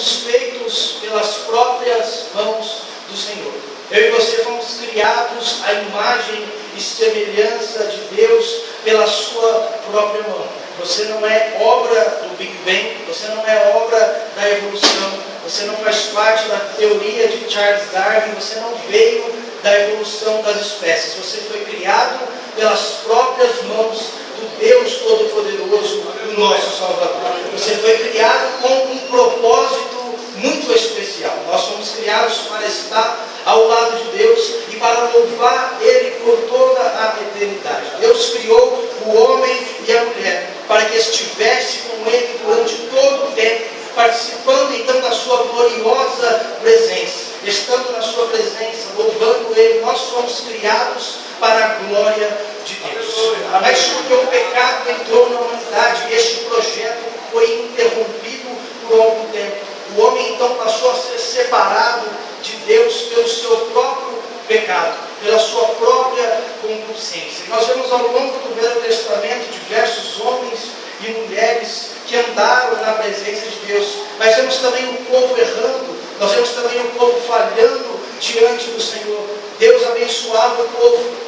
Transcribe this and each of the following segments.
fomos feitos pelas próprias mãos do Senhor. Eu e você fomos criados à imagem e semelhança de Deus pela sua própria mão. Você não é obra do Big Bang, você não é obra da evolução, você não faz parte da teoria de Charles Darwin, você não veio da evolução das espécies. Você foi criado pelas próprias mãos do Deus Todo-Poderoso, o nosso Salvador. Você foi criado com um propósito muito especial. Nós fomos criados para estar ao lado de Deus e para louvar Ele por toda a eternidade. Deus criou o homem e a mulher para que estivesse com Ele durante todo o tempo, participando então da sua gloriosa presença, estando na sua presença, louvando Ele. Nós fomos criados para a glória de Deus. Mas porque o pecado entrou na humanidade e este projeto foi interrompido por algum tempo, o homem então passou a ser separado de Deus pelo seu próprio pecado, pela sua própria concupiscência. Nós vemos ao longo do Velho Testamento diversos homens e mulheres que andaram na presença de Deus, mas vemos também o povo errando, nós vemos também o povo falhando diante do Senhor. Deus abençoava o povo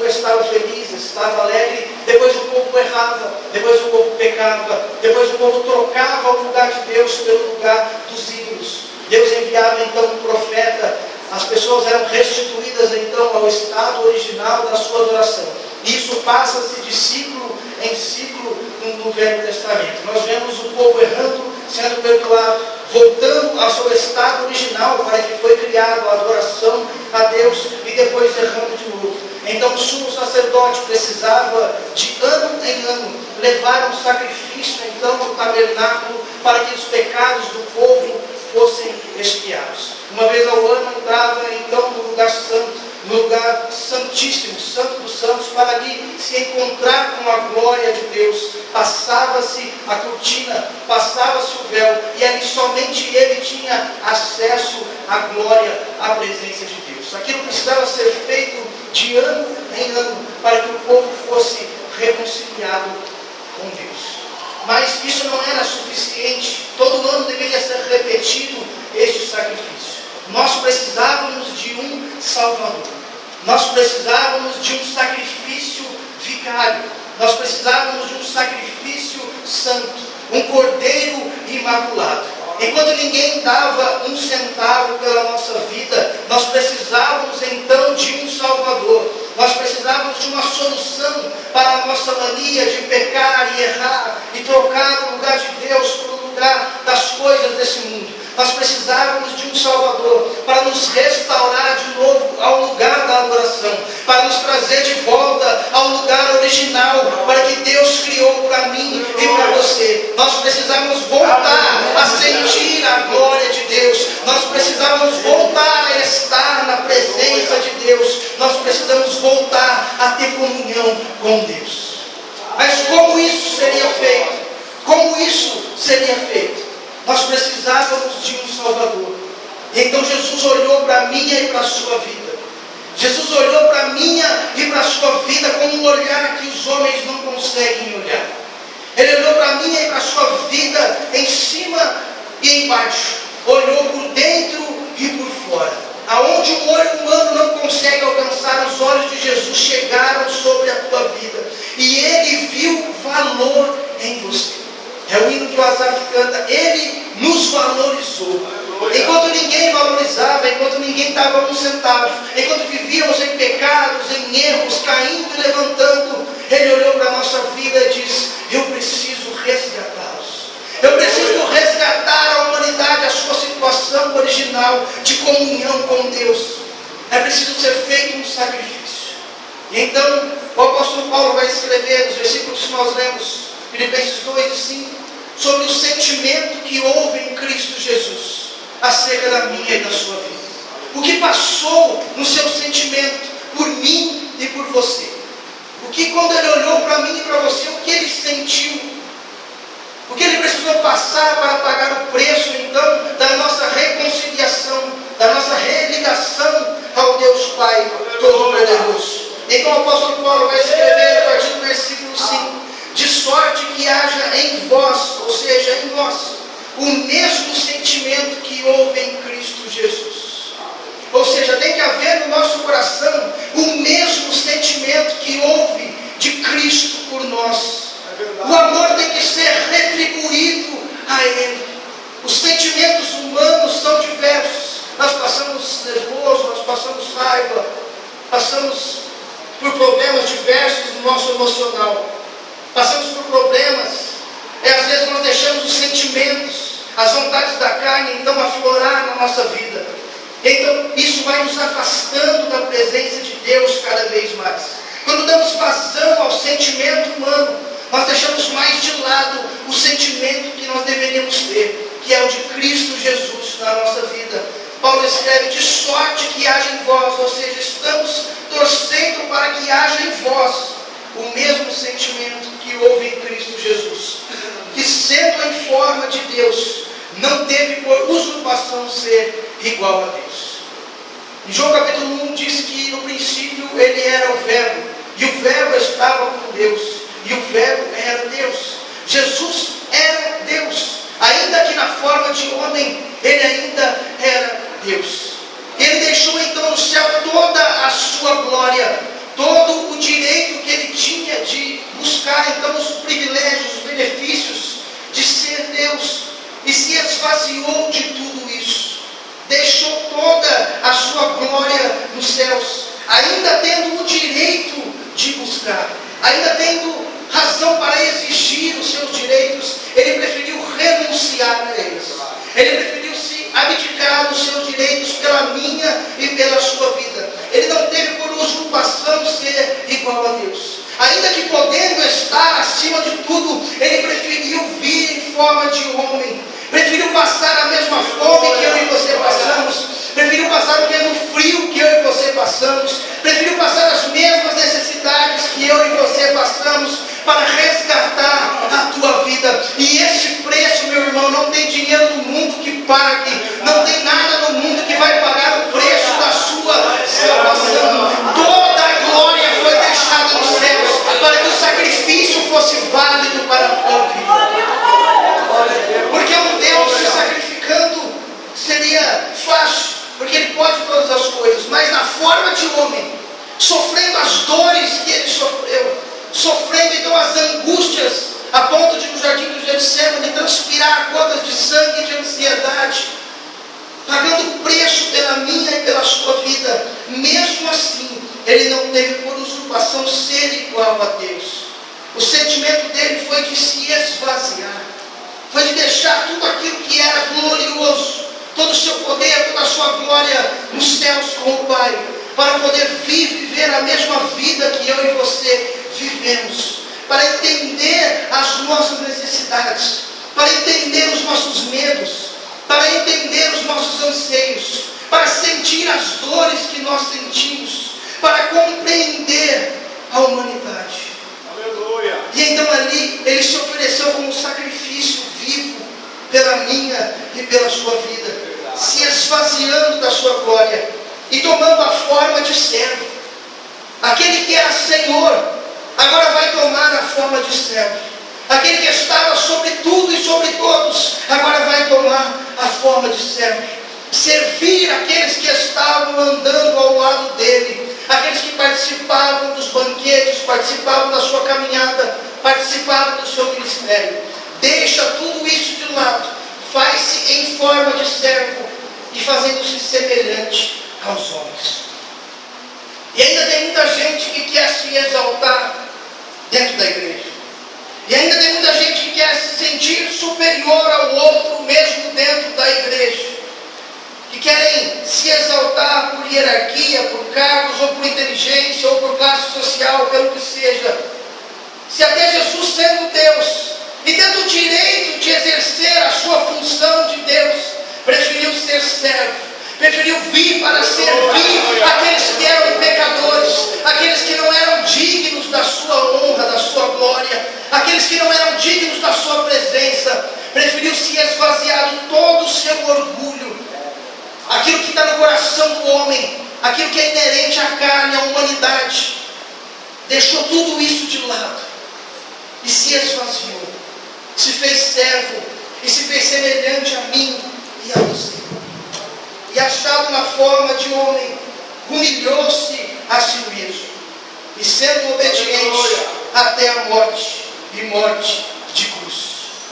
estava feliz, estava alegre, depois o povo errava, depois o povo pecava, depois o povo trocava o lugar de Deus pelo lugar dos ídolos. Deus enviava então um profeta, as pessoas eram restituídas então ao estado original da sua adoração. Isso passa-se de ciclo em ciclo no Velho Testamento. Nós vemos o povo errando, sendo perdoado, voltando ao seu estado original para que foi criado a adoração a Deus e depois errando de novo. Então o sumo sacerdote precisava de ano em ano levar um sacrifício então no tabernáculo para que os pecados do povo fossem expiados. Uma vez ao ano entrava então no lugar santo, no lugar santíssimo, santo dos santos, para ali se encontrar com a glória de Deus. Passava-se a cortina, passava-se o véu, e ali somente ele tinha acesso à glória, à presença de Deus. Aquilo precisava ser feito de ano em ano, para que o povo fosse reconciliado com Deus. Mas isso não era suficiente. Todo ano deveria ser repetido este sacrifício. Nós precisávamos de um Salvador. Nós precisávamos de um sacrifício vicário. Nós precisávamos de um sacrifício santo, um cordeiro imaculado. Enquanto ninguém dava um centavo pela nossa vida, nós precisávamos então de um Salvador. Nós precisávamos de uma solução para a nossa mania de pecar e errar e trocar o lugar de Deus pelo lugar das coisas desse mundo. Nós precisávamos de um Salvador para nos restaurar de novo ao lugar da adoração, para nos trazer de volta ao lugar original, para que Deus criou para mim e para você. Nós precisamos voltar a sentir a glória de Deus. Nós precisamos voltar a estar na presença de Deus. Nós precisamos voltar a ter comunhão com Deus. Mas como isso seria feito? Como isso seria feito? Nós precisávamos de um Salvador. Então Jesus olhou para a minha e para a sua vida. Jesus olhou para a minha e para a sua vida com um olhar que os homens não conseguem olhar. Ele olhou para a minha e para a sua vida em cima e embaixo. Olhou por dentro e por fora. Aonde um olho humano não consegue alcançar, os olhos de Jesus chegaram sobre a tua vida. E Ele viu valor em você. É o hino que o Asaf canta. Ele nos valorizou. Enquanto ninguém valorizava, enquanto ninguém dava um centavo, enquanto vivíamos em pecados, em erros, caindo e levantando, Ele olhou para a nossa vida e disse: eu preciso resgatá-los. Eu preciso resgatar a humanidade, a sua situação original de comunhão com Deus. É preciso ser feito um sacrifício. E então o apóstolo Paulo vai escrever nos versículos que nós lemos, Filipenses 2 e 5, sobre o sentimento que houve em Cristo Jesus acerca da minha e da sua vida. O que passou no seu sentimento por mim e por você. O que, quando Ele olhou para mim e para você, o que Ele sentiu. O que Ele precisou passar para pagar o preço então da nossa reconciliação, da nossa religação ao Deus Pai Todo-Poderoso. Então o apóstolo Paulo vai escrever a partir do versículo 5: de sorte que haja em vós, ou seja, em nós, o mesmo sentimento Os sentimentos humanos são diversos. Nós passamos nervoso, nós passamos raiva, passamos por problemas diversos no nosso emocional. Passamos por problemas, às vezes nós deixamos os sentimentos, as vontades da carne, então aflorar na nossa vida. Então isso vai nos afastando da presença de Deus cada vez mais. Quando damos vazão ao sentimento humano, nós deixamos mais de lado o sentimento que nós deveríamos ter, que é o de Cristo Jesus na nossa vida. Paulo escreve: de sorte que haja em vós, ou seja, estamos torcendo para que haja em vós o mesmo sentimento que houve em Cristo Jesus, que sendo em forma de Deus, não teve por usurpação ser igual a Deus. Em João capítulo 1 diz que no princípio ele era o Verbo, e o Verbo estava com Deus, e o Verbo era Deus. Jesus era Deus, ainda que na forma de homem, ele ainda era Deus. Ele deixou então no céu toda a sua glória, todo o direito que ele tinha de buscar então os privilégios, os benefícios de ser Deus, e se esvaziou de tudo isso. Deixou toda a sua glória nos céus, ainda tendo o direito de buscar, ainda tendo razão para exigir os seus direitos, ele preferiu renunciar a eles. Ele preferiu se abdicar dos seus direitos pela minha e pela sua vida. Ele não teve por usurpação ser igual a Deus. Ainda que podendo estar acima de tudo, ele preferiu vir em forma de homem. Preferiu passar a mesma fome que eu e você passamos. Preferiu passar o mesmo frio que eu e você passamos. Preferiu passar as mesmas necessidades que eu e você passamos, para resgatar a tua vida. E esse preço, meu irmão, não tem dinheiro no mundo que pague. Não tem nada no mundo que vai pagar o preço da sua salvação. Toda a glória foi deixada nos céus, para que o sacrifício fosse válido para a tua vida. Porque um Deus se sacrificando seria fácil, porque Ele pode todas as coisas, mas na forma de homem, sofrendo as dores que Ele sofreu, sofrendo então as angústias, a ponto de no jardim do Getsemane transpirar gotas de sangue de ansiedade, pagando o preço pela minha e pela sua vida. Mesmo assim, ele não teve por usurpação ser igual a Deus. O sentimento dele foi de se esvaziar, foi de deixar tudo aquilo que era glorioso, todo o seu poder, toda a sua glória nos céus com o Pai, para poder viver a mesma vida que eu e você vivemos, para entender as nossas necessidades, para entender os nossos medos, para entender os nossos anseios, para sentir as dores que nós sentimos, para compreender a humanidade. Aleluia. E então ali ele se ofereceu como um sacrifício vivo pela minha e pela sua vida, se esvaziando da sua glória e tomando a forma de servo. Aquele que era Senhor agora vai tomar a forma de servo. Aquele que estava sobre tudo e sobre todos agora vai tomar a forma de servo. Servir aqueles que estavam andando ao lado dele, aqueles que participavam dos banquetes, participavam da sua caminhada, participavam do seu ministério. Deixa tudo isso de lado, faz-se em forma de servo e fazendo-se semelhante aos homens. E ainda tem muita gente que quer se exaltar dentro da igreja. E ainda tem muita gente que quer se sentir superior ao outro, mesmo dentro da igreja. Que querem se exaltar por hierarquia, por cargos, ou por inteligência, ou por classe social, pelo que seja. Se até Jesus, sendo Deus, e tendo o direito de exercer a sua função de Deus, preferiu ser servo. Preferiu vir para servir aqueles que eram pecadores, aqueles que não eram dignos da sua honra, da sua glória, aqueles que não eram dignos da sua presença. Preferiu se esvaziar de todo o seu orgulho, aquilo que está no coração do homem, aquilo que é inerente à carne, à humanidade. Deixou tudo isso de lado e se esvaziou, se fez servo e se fez semelhante a mim e a você. E achado na forma de homem, humilhou-se a si mesmo, e sendo obediente até a morte, e morte